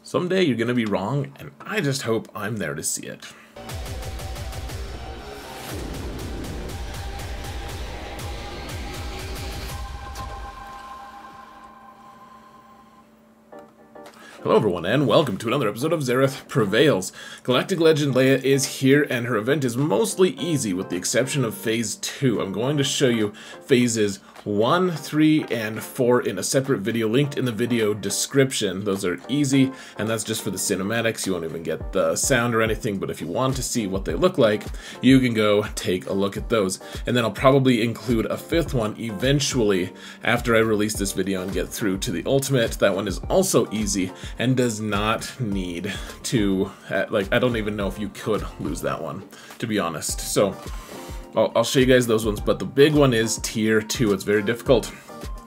Someday you're gonna be wrong, and I just hope I'm there to see it. Hello everyone, and welcome to another episode of Zereth Prevails. Galactic Legend Leia is here, and her event is mostly easy with the exception of Phase 2. I'm going to show you Phases 1, 3, and 4 in a separate video linked in the video description. Those are easy, and that's just for the cinematics. You won't even get the sound or anything, but if you want to see what they look like, you can go take a look at those. And then I'll probably include a 5th one eventually after I release this video and get through to the Ultimate. That one is also easy and does not need to, like, I don't even know if you could lose that one, to be honest. So I'll show you guys those ones, but the big one is Tier 2. It's very difficult.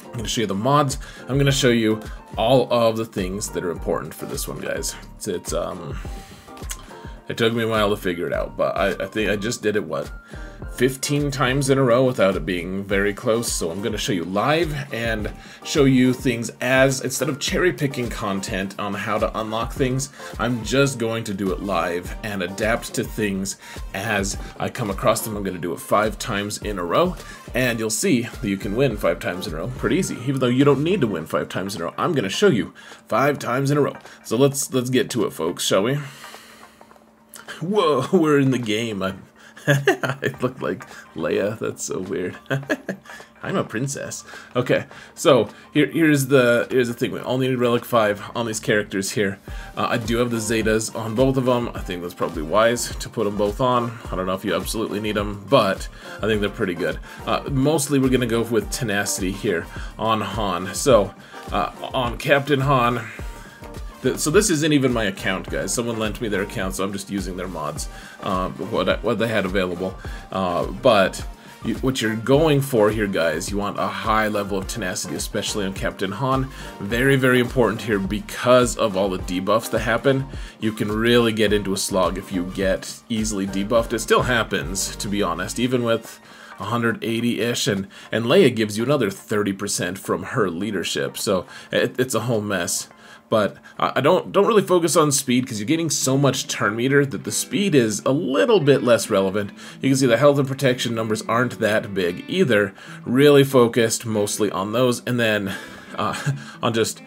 I'm going to show you the mods. I'm going to show you all of the things that are important for this one, guys. It took me a while to figure it out, but I think I just did it, what, 15 times in a row without it being very close. So I'm going to show you live and show you things as, instead of cherry picking content on how to unlock things, I'm just going to do it live and adapt to things as I come across them. I'm going to do it 5 times in a row, and you'll see that you can win 5 times in a row pretty easy. Even though you don't need to win 5 times in a row, I'm going to show you 5 times in a row. So let's get to it, folks, shall we? Whoa, we're in the game. I look like Leia. That's so weird. I'm a princess. Okay, so here's the thing. We all need Relic 5 on these characters here. I do have the Zetas on both of them. I think that's probably wise to put them both on. I don't know if you absolutely need them, but I think they're pretty good. Mostly we're gonna go with Tenacity here on Han. So on Captain Han. So this isn't even my account, guys. Someone lent me their account, so I'm just using their mods, what they had available. But what you're going for here, guys, you want a high level of tenacity, especially on Captain Han. Very, very important here because of all the debuffs that happen. You can really get into a slog if you get easily debuffed. It still happens, to be honest, even with 180-ish, and Leia gives you another 30% from her leadership, so it's a whole mess. But I don't really focus on speed because you're getting so much turn meter that the speed is a little bit less relevant. You can see the health and protection numbers aren't that big either. Really focused mostly on those, and then on just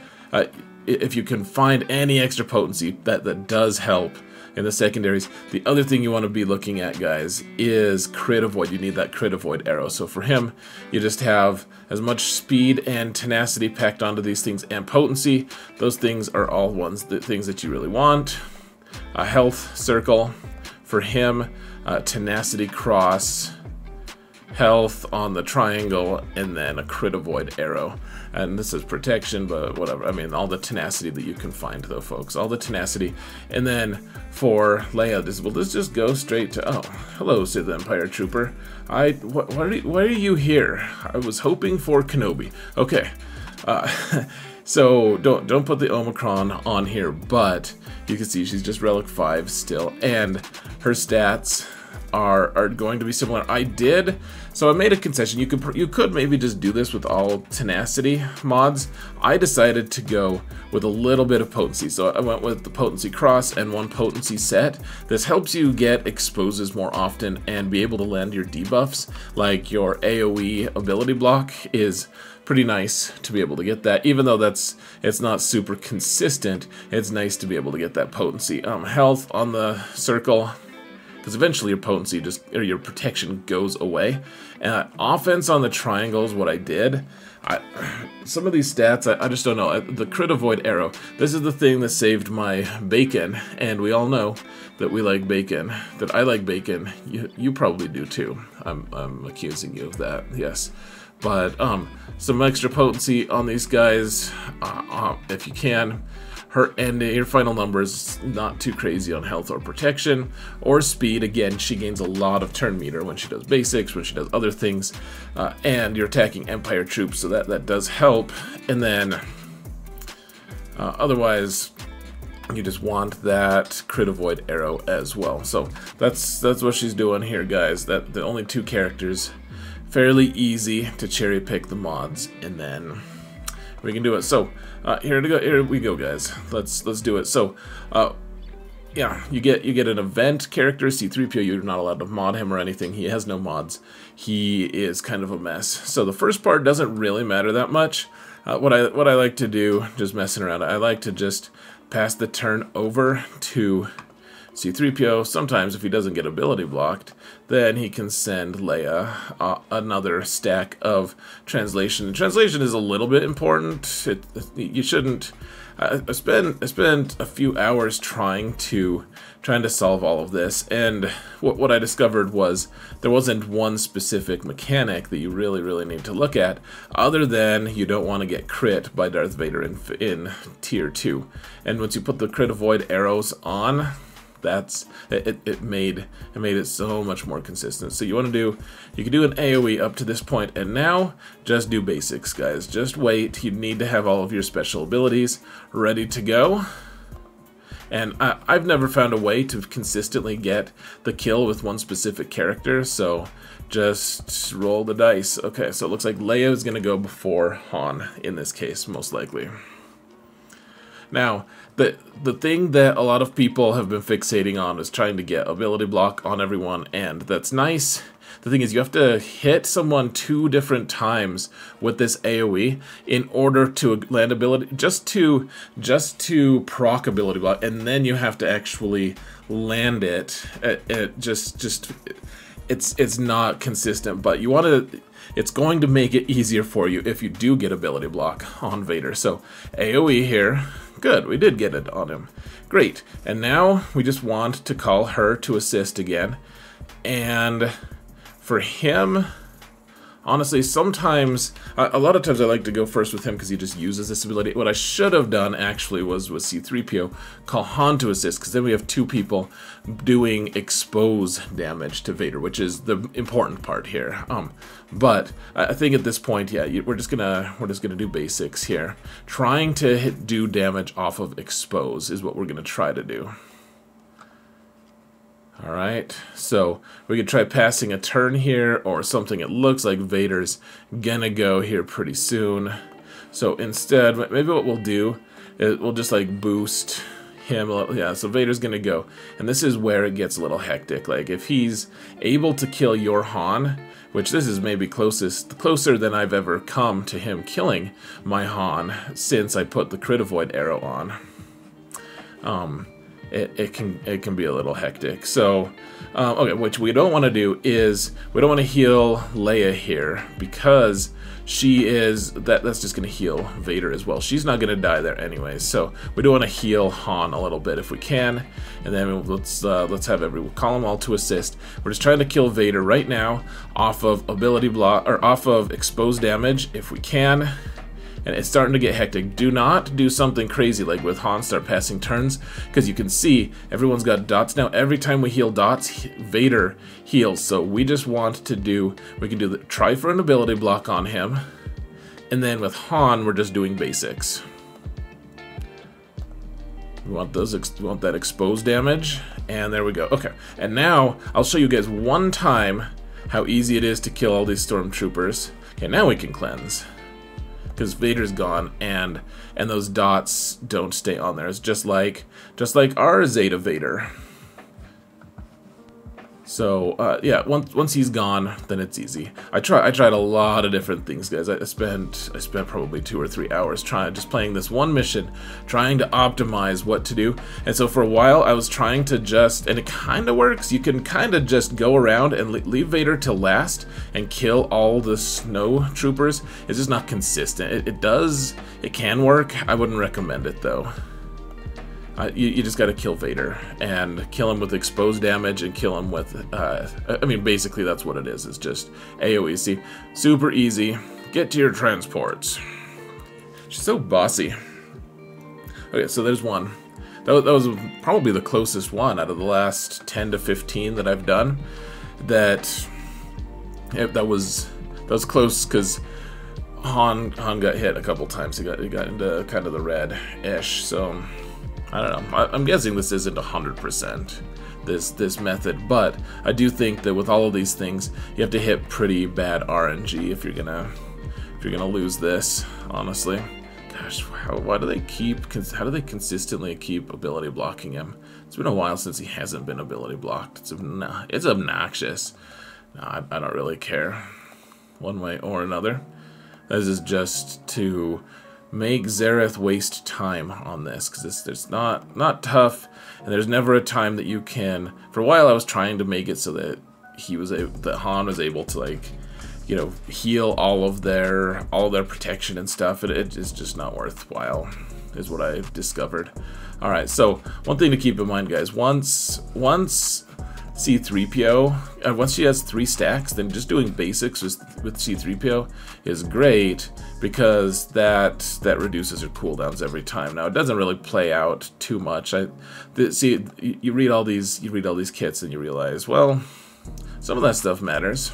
if you can find any extra potency, that does help in the secondaries. The other thing you want to be looking at, guys, is crit avoid. You need that crit avoid arrow. So for him, you just have as much speed and tenacity packed onto these things, and potency. Those things are all things that you really want. A health circle for him, tenacity cross, health on the triangle, and then a crit avoid arrow. And this is protection, but whatever. I mean, all the tenacity that you can find, though, folks. All the tenacity. And then for Leia, let's just go straight to... Oh, hello, Zeta Empire Trooper. Why are you here? I was hoping for Kenobi. Okay. So don't put the Omicron on here, but you can see she's just Relic 5 still, and her stats are going to be similar. So I made a concession. You could maybe just do this with all tenacity mods. I decided to go with a little bit of potency, so I went with the potency cross and 1 potency set. This helps you get exposes more often and be able to land your debuffs, like your AoE ability block is pretty nice to be able to get that. Even though it's not super consistent, it's nice to be able to get that potency. Health on the circle, because eventually your potency or your protection goes away. Offense on the triangles, what I did, some of these stats, I just don't know. The crit avoid arrow, this is the thing that saved my bacon, and we all know that we like bacon, that I like bacon. You probably do too. I'm accusing you of that, yes. But some extra potency on these guys, if you can. Your final numbers, not too crazy on health or protection or speed. Again, she gains a lot of turn meter when she does basics, when she does other things, and you're attacking Empire troops, so that does help. And then otherwise, you just want that crit avoid arrow as well. So that's what she's doing here, guys. The only 2 characters, fairly easy to cherry pick the mods, and then We can do it. So, here we go, guys. Let's do it. So, yeah, you get an event character, C-3PO. You're not allowed to mod him or anything. He has no mods. He is kind of a mess. So the first part doesn't really matter that much. What I like to do, just messing around, I like to just pass the turn over to C-3PO. Sometimes if he doesn't get ability blocked, then he can send Leia another stack of translation. Translation is a little bit important. You shouldn't. I spent a few hours trying to solve all of this, and what I discovered was there wasn't one specific mechanic that you really need to look at, other than you don't want to get crit by Darth Vader in Tier 2. And once you put the crit avoid arrows on, it made it so much more consistent. So you can do an AoE up to this point, and now just do basics, guys. Just wait. You need to have all of your special abilities ready to go. And I've never found a way to consistently get the kill with one specific character, so just roll the dice. Okay, so it looks like Leia is going to go before Han in this case, most likely. Now, the thing that a lot of people have been fixating on is trying to get ability block on everyone, and that's nice. The thing is, you have to hit someone 2 different times with this AoE in order to land ability, just to proc ability block, and then you have to actually land it. It's not consistent, but you want to. It's going to make it easier for you if you do get ability block on Vader. So AoE here. Good, we did get it on him. Great. And now we just want to call her to assist again. And for him, honestly, sometimes, a lot of times I like to go first with him because he just uses this ability. What I should have done, actually, was with C-3PO, call Han to assist, because then we have 2 people doing expose damage to Vader, which is the important part here. But I think at this point, yeah, we're just gonna do basics here. Trying to do damage off of expose is what we're gonna try to do. Alright, so we could try passing a turn here or something. It looks like Vader's gonna go here pretty soon. So instead, maybe what we'll do is we'll just like boost him. Yeah, so Vader's gonna go. And this is where it gets a little hectic. Like if he's able to kill your Han, which this is maybe closer than I've ever come to him killing my Han since I put the crit avoid arrow on. It can be a little hectic. So, okay, what we don't want to do is we don't want to heal Leia here because she is that's just going to heal Vader as well. She's not going to die there anyway. So we do want to heal Han a little bit if we can, and then let's have we'll call them all to assist. We're just trying to kill Vader right now off of ability block or off of exposed damage if we can. And it's starting to get hectic. Do not do something crazy like with Han, start passing turns, because you can see everyone's got dots now. Every time we heal dots, Vader heals. So we just want to we can do the try for an ability block on him, and then with Han, we're just doing basics. We want that exposed damage, and there we go. Okay, and now I'll show you guys one time how easy it is to kill all these stormtroopers. Okay, now we can cleanse, because Vader's gone, and those dots don't stay on there. It's just like our Zeta Vader. So yeah, once he's gone, then it's easy. I tried a lot of different things, guys. I spent probably 2 or 3 hours just playing this one mission, trying to optimize what to do. And so for a while, I was trying to and it kind of works. You can kind of just go around and leave Vader to last and kill all the snow troopers. It's just not consistent. It can work. I wouldn't recommend it though. You just gotta kill Vader, and kill him with exposed damage, and kill him with, I mean, basically that's what it is. It's just AoE. See, super easy. Get to your transports. She's so bossy. Okay, so there's one. That was probably the closest one out of the last 10 to 15 that I've done. That was close, because Han got hit a couple times. He got into kind of the red-ish, so I don't know. I'm guessing this isn't 100% this method, but I do think that with all of these things, you have to hit pretty bad RNG if you're gonna lose this, honestly. Gosh, why do they how do they consistently keep ability blocking him? It's been a while since he hasn't been ability blocked. It's obnoxious. No, I don't really care, one way or another. This is just to make Zareth waste time on this, because it's not tough, and there's never a time that you can. For a while, I was trying to make it so that Han was able to, like, you know, heal all of their protection and stuff. It's just not worthwhile, is what I discovered. All right, so one thing to keep in mind, guys, once C-3PO, once she has 3 stacks, then just doing basics with C-3PO is great, because that reduces her cooldowns every time. Now, it doesn't really play out too much. See, you read all these kits and you realize, well, some of that stuff matters.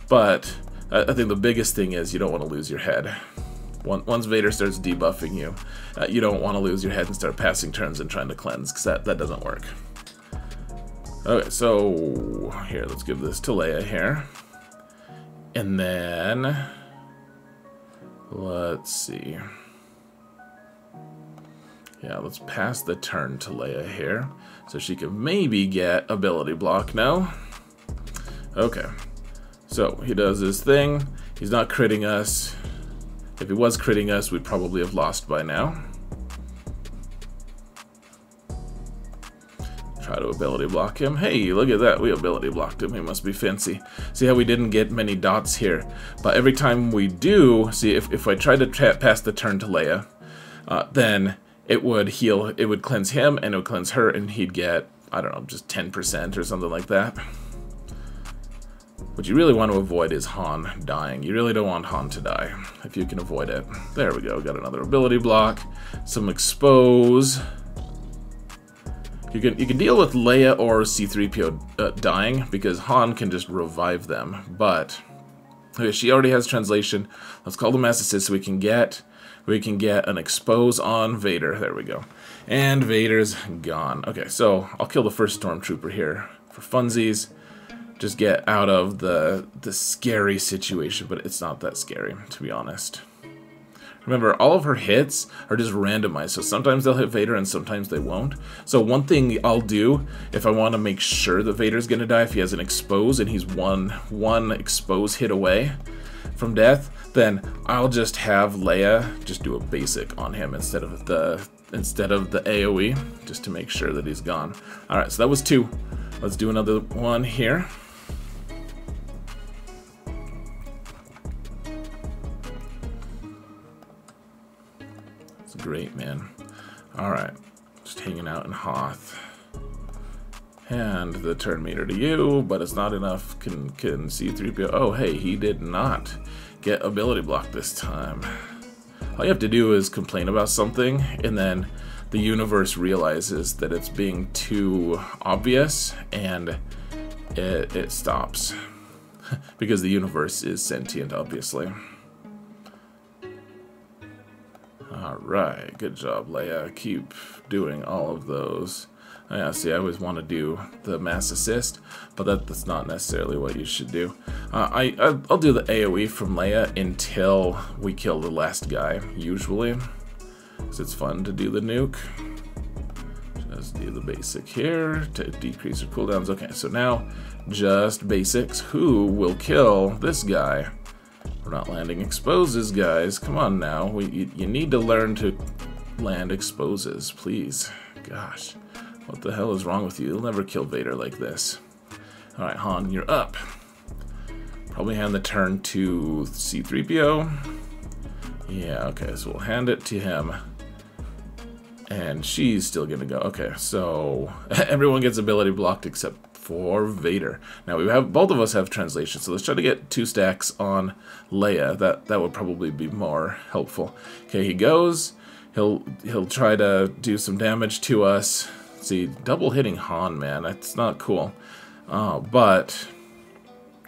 But I think the biggest thing is you don't want to lose your head. Once Vader starts debuffing you, you don't want to lose your head and start passing turns and trying to cleanse, because that doesn't work. Okay, so here, let's give this to Leia here. And then, let's see. Yeah, let's pass the turn to Leia here, so she can maybe get ability block now. Okay. So, he does his thing. He's not critting us. If he was critting us, we'd probably have lost by now. Try to ability block him. Hey, look at that. We ability blocked him. He must be fancy. See how we didn't get many dots here. But every time we do, see, if I try to pass the turn to Leia, then it would heal, it would cleanse him, and it would cleanse her, and he'd get, I don't know, just 10% or something like that. What you really want to avoid is Han dying. You really don't want Han to die, if you can avoid it. There we go, got another ability block. Some expose. You can deal with Leia or C-3PO dying, because Han can just revive them. But okay, she already has translation. Let's call the Mass Assist so we can get an expose on Vader. There we go. And Vader's gone. Okay, so I'll kill the first Stormtrooper here for funsies. Just get out of the scary situation, but it's not that scary, to be honest. Remember, all of her hits are just randomized, so sometimes they'll hit Vader and sometimes they won't. So one thing I'll do, if I want to make sure that Vader's going to die, if he has an expose and he's one expose hit away from death, then I'll just have Leia just do a basic on him instead of the AoE, just to make sure that he's gone. Alright, so that was 2. Let's do another one here. Great, man. Alright, just hanging out in Hoth. And the turn meter to you, but it's not enough. Can C-3PO... Oh, hey, he did not get ability block this time. All you have to do is complain about something, and then the universe realizes that it's being too obvious, and it stops. Because the universe is sentient, obviously. Alright, good job, Leia. Keep doing all of those. Yeah, see, I always want to do the mass assist, but that's not necessarily what you should do. I'll do the AoE from Leia until we kill the last guy, usually. Because it's fun to do the nuke. Just do the basic here to decrease your cooldowns. Okay, so now just basics. Who will kill this guy? We're not landing exposes, guys. Come on now. You need to learn to land exposes, please. Gosh, what the hell is wrong with you? You'll never kill Vader like this. Alright, Han, you're up. Probably hand the turn to C-3PO. Yeah, okay, so we'll hand it to him. And she's still gonna go. Okay, so everyone gets ability blocked except for Vader. Now both of us have translation, so let's try to get 2 stacks on Leia. That would probably be more helpful. Okay, he goes. He'll try to do some damage to us. See, double hitting Han, man, that's not cool. But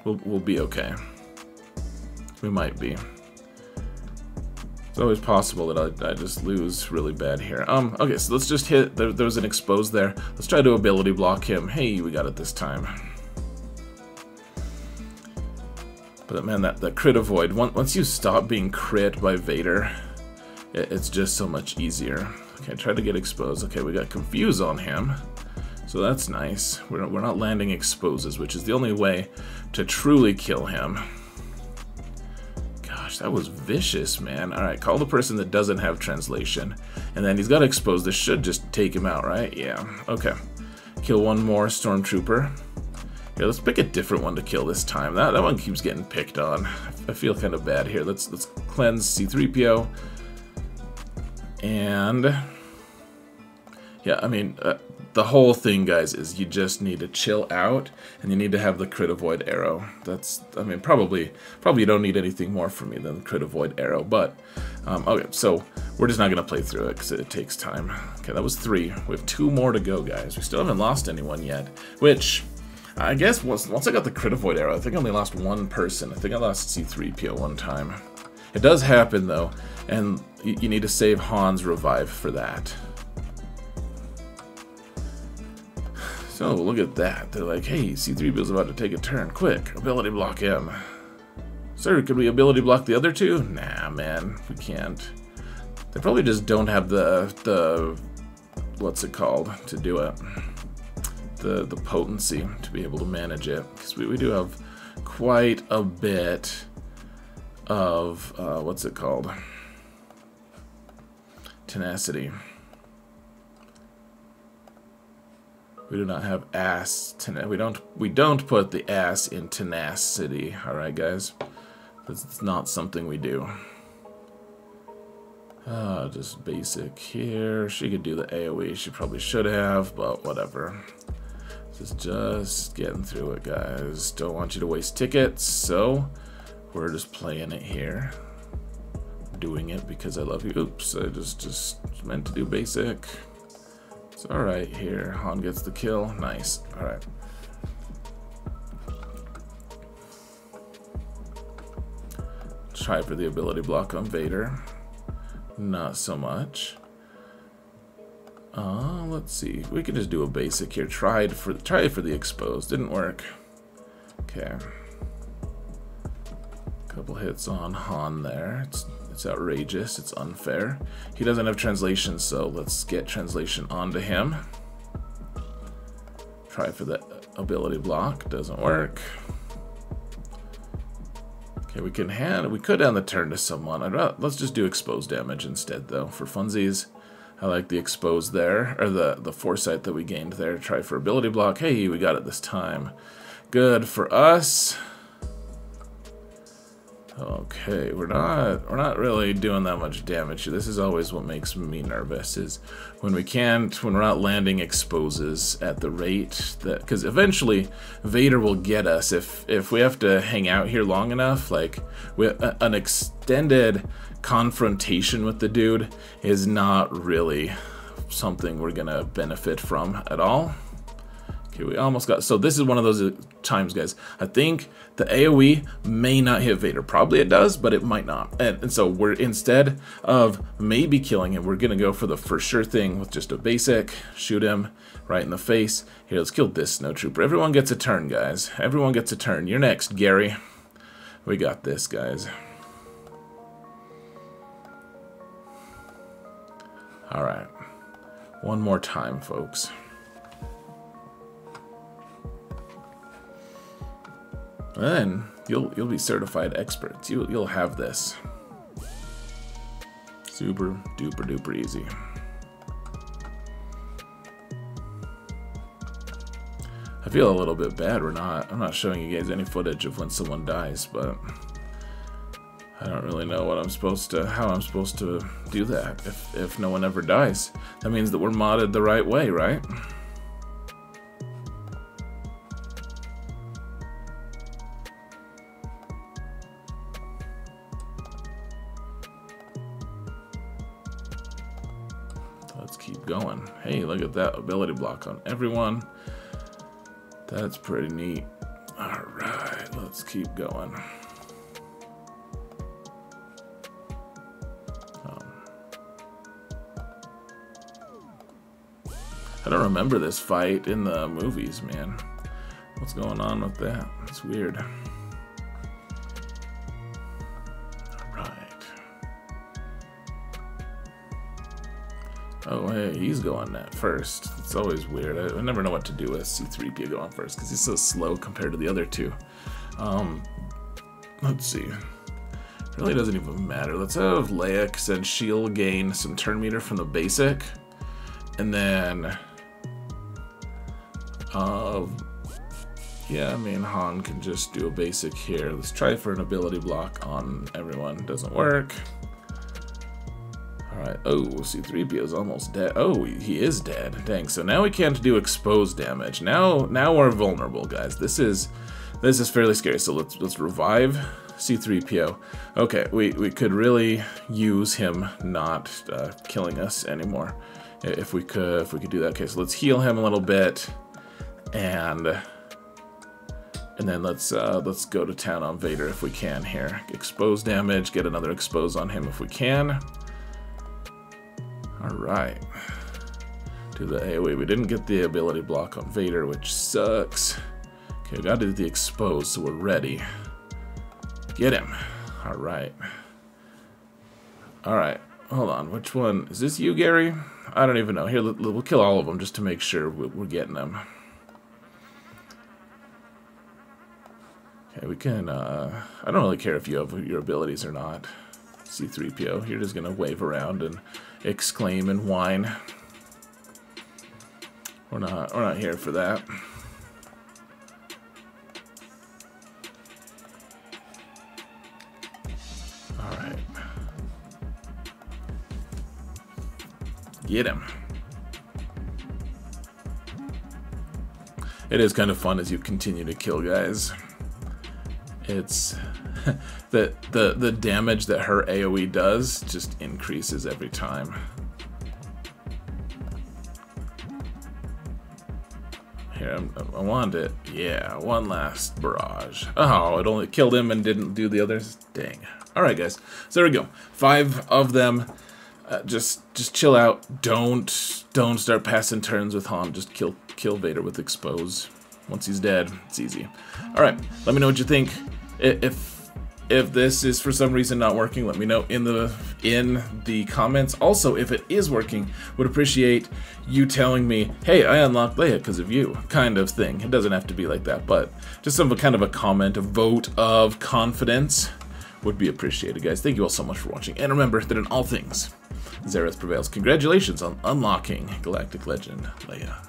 we'll be okay. We might be. It's always possible that I just lose really bad here. Okay, so let's just hit. There was an expose there. Let's try to ability block him. Hey, we got it this time. But man, that crit avoid. Once you stop being crit by Vader, it's just so much easier. Okay, try to get exposed. Okay, we got confuse on him. So that's nice. We're not landing exposes, which is the only way to truly kill him. Gosh, that was vicious, man. Alright, call the person that doesn't have translation. And then he's got exposed. This should just take him out, right? Yeah. Okay. Kill one more stormtrooper. Here, let's pick a different one to kill this time. That one keeps getting picked on. I feel kind of bad here. Let's cleanse C-3PO. And yeah, I mean, the whole thing, guys, is you just need to chill out, and you need to have the crit avoid arrow. That's, I mean, probably you don't need anything more from me than the crit avoid arrow, but, okay, so we're just not going to play through it, because it takes time. Okay, that was 3. We have 2 more to go, guys. We still haven't lost anyone yet, which, I guess, once I got the crit avoid arrow, I think I only lost 1 person. I think I lost C-3PO one time. It does happen, though, and you need to save Han's revive for that. So, look at that. They're like, hey, C-3PO's about to take a turn. Quick, ability block him. Sir, could we ability block the other 2? Nah, man, we can't. They probably just don't have the what's it called, to do it. The potency to be able to manage it. Because we do have quite a bit of, what's it called? Tenacity. We do not have ass. We don't put the ass in tenacity. All right, guys. It's not something we do. Just basic here. She could do the AOE. She probably should have, but whatever. Just getting through it, guys. Don't want you to waste tickets, so we're just playing it here. Doing it because I love you. Oops, I just meant to do basic. It's alright here. Han gets the kill. Nice. Alright. Try for the ability block on Vader. Not so much. Let's see. We could just do a basic here. Try for the exposed. Didn't work. Okay. Couple hits on Han there. It's outrageous. It's unfair. He doesn't have translation, so let's get translation onto him. Try for the ability block. Doesn't work. Okay, we could hand the turn to someone. Let's just do exposed damage instead, though, for funsies. I like the exposed there, or the foresight that we gained there. Try for ability block. Hey, we got it this time. Good for us. Okay, we're not really doing that much damage here. This is always what makes me nervous, is when we're not landing exposes at the rate that, because eventually Vader will get us if we have to hang out here long enough. Like an extended confrontation with the dude is not really something we're gonna benefit from at all. Okay, we almost got... So this is one of those times, guys. I think the AoE may not hit Vader. Probably it does, but it might not. And so we're, instead of maybe killing him, we're going to go for the for sure thing with just a basic. Shoot him right in the face. Here, let's kill this snowtrooper. Everyone gets a turn, guys. Everyone gets a turn. You're next, Gary. We got this, guys. All right. One more time, folks. And then you'll be certified experts. You'll have this. Super duper duper easy. I feel a little bit bad I'm not showing you guys any footage of when someone dies, but I don't really know how I'm supposed to do that if no one ever dies. That means that we're modded the right way, right? Let's keep going. Hey, look at that ability block on everyone. That's pretty neat. Alright, let's keep going. I don't remember this fight in the movies, man. What's going on with that? It's weird. Alright. Oh, hey, he's going at first. It's always weird. I never know what to do with C-3PO going first because he's so slow compared to the other two. Let's see. Really doesn't even matter. Let's have Leia, because then she'll gain some turn meter from the basic. And then... yeah, I mean, Han can just do a basic here. Let's try for an ability block on everyone. Doesn't work. Alright, oh, C-3PO's almost dead. Oh, he is dead. Dang, so now we can't do exposed damage. Now we're vulnerable, guys. This is fairly scary. So let's revive C-3PO. Okay, we could really use him not killing us anymore. If we could do that. Okay, so let's heal him a little bit. And then let's go to town on Vader if we can here. Expose damage, get another expose on him if we can. Alright. Do the AoE. We didn't get the ability block on Vader, which sucks. Okay, we gotta do the expose, so we're ready. Get him. Alright. Alright. Hold on. Which one? Is this you, Gary? I don't even know. Here, we'll kill all of them just to make sure we're getting them. Okay, we can, I don't really care if you have your abilities or not. C-3PO, you're just gonna wave around and exclaim and whine. We're not here for that. Alright. Get him. It is kind of fun as you continue to kill guys. It's the damage that her AoE does just increases every time. Here, I want it. Yeah, one last barrage. Oh, it only killed him and didn't do the others. Dang. All right, guys. So there we go. 5 of them. Just chill out. Don't start passing turns with Han. Just kill Vader with expose. Once he's dead, it's easy. All right, let me know what you think. If this is for some reason not working, let me know in the comments. Also, if it is working, would appreciate you telling me, hey, I unlocked Leia because of you, kind of thing. It doesn't have to be like that, but just some kind of a comment, a vote of confidence would be appreciated, guys. Thank you all so much for watching, and remember that in all things, Zereth prevails. Congratulations on unlocking Galactic Legend Leia.